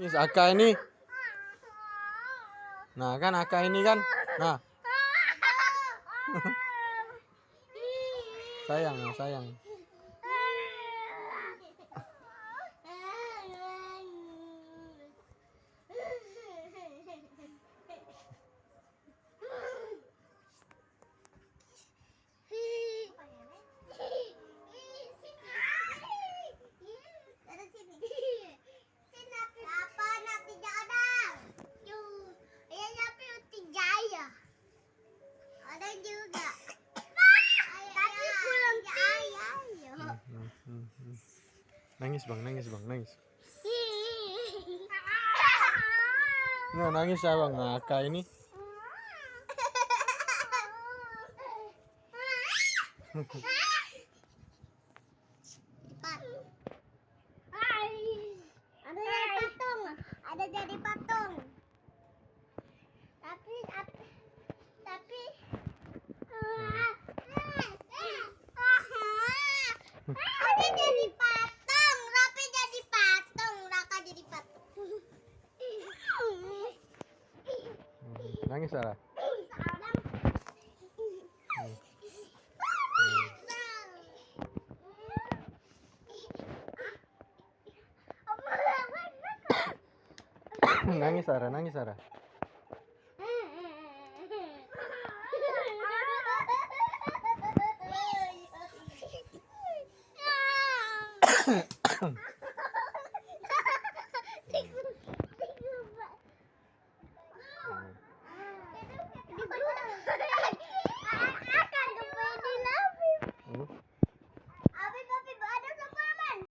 Ini Aka ini. Nah kan Aka ini kan. Nah. Sayang, sayang. Ada juga. Tapi pulang Nangis bang, nangis bang, nangis. Nggak nangis ya bang, Aka ini. Ada jadi patung. Tapi ada jadi patung, Rapi jadi patung, Raka jadi patung. Nangis Sarah. Nangis Sarah, nangis Sarah.